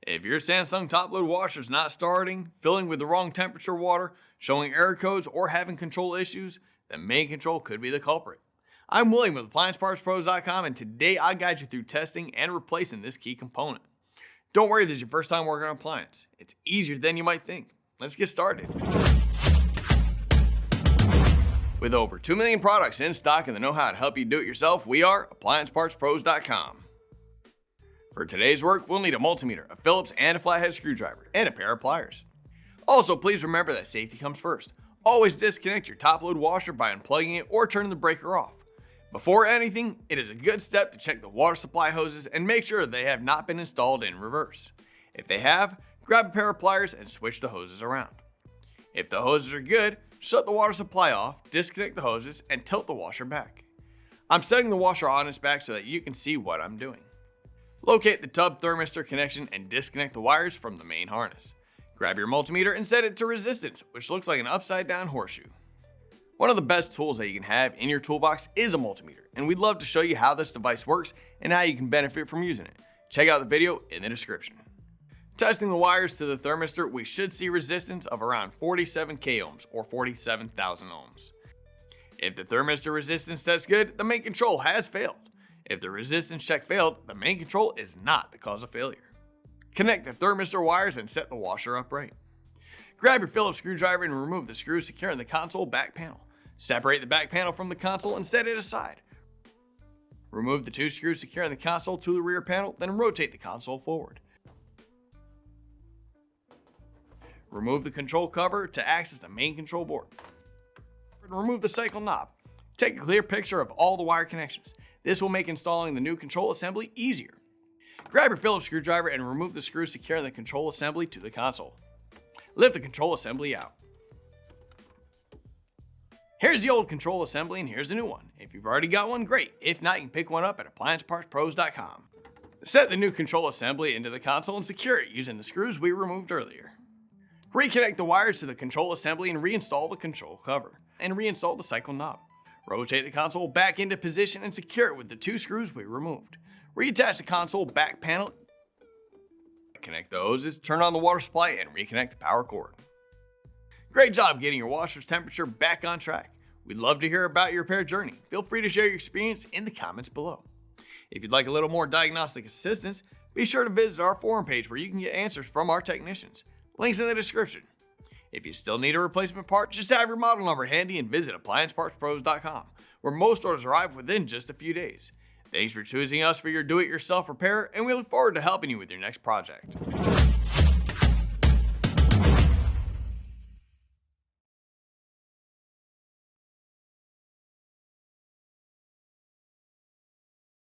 If your Samsung top-load washer is not starting, filling with the wrong temperature water, showing error codes, or having control issues, then main control could be the culprit. I'm William with AppliancePartsPros.com, and today I'll guide you through testing and replacing this key component. Don't worry if it's your first time working on an appliance. It's easier than you might think. Let's get started. With over 2 million products in stock and the know-how to help you do it yourself, we are AppliancePartsPros.com. For today's work, we'll need a multimeter, a Phillips and a flathead screwdriver, and a pair of pliers. Also, please remember that safety comes first. Always disconnect your top-load washer by unplugging it or turning the breaker off. Before anything, it is a good step to check the water supply hoses and make sure they have not been installed in reverse. If they have, grab a pair of pliers and switch the hoses around. If the hoses are good, shut the water supply off, disconnect the hoses, and tilt the washer back. I'm setting the washer on its back so that you can see what I'm doing. Locate the tub thermistor connection and disconnect the wires from the main harness. Grab your multimeter and set it to resistance, which looks like an upside down horseshoe. One of the best tools that you can have in your toolbox is a multimeter, and we'd love to show you how this device works and how you can benefit from using it. Check out the video in the description. Testing the wires to the thermistor, we should see resistance of around 47 k ohms or 47,000 ohms. If the thermistor resistance tests good, the main control has failed. If the resistance check failed, the main control is not the cause of failure. Connect the thermistor wires and set the washer upright. Grab your Phillips screwdriver and remove the screws securing the console back panel. Separate the back panel from the console and set it aside. Remove the 2 screws securing the console to the rear panel, then rotate the console forward. Remove the control cover to access the main control board. Remove the cycle knob. Take a clear picture of all the wire connections. This will make installing the new control assembly easier. Grab your Phillips screwdriver and remove the screws securing the control assembly to the console. Lift the control assembly out. Here's the old control assembly and here's the new one. If you've already got one, great. If not, you can pick one up at AppliancePartsPros.com. Set the new control assembly into the console and secure it using the screws we removed earlier. Reconnect the wires to the control assembly and reinstall the control cover. And reinstall the cycle knob. Rotate the console back into position and secure it with the 2 screws we removed. Reattach the console back panel. Connect the hoses, turn on the water supply, and reconnect the power cord. Great job getting your washer's temperature back on track. We'd love to hear about your repair journey. Feel free to share your experience in the comments below. If you'd like a little more diagnostic assistance, be sure to visit our forum page where you can get answers from our technicians. Links in the description. If you still need a replacement part, just have your model number handy and visit AppliancePartsPros.com, where most orders arrive within just a few days. Thanks for choosing us for your do-it-yourself repair, and we look forward to helping you with your next project.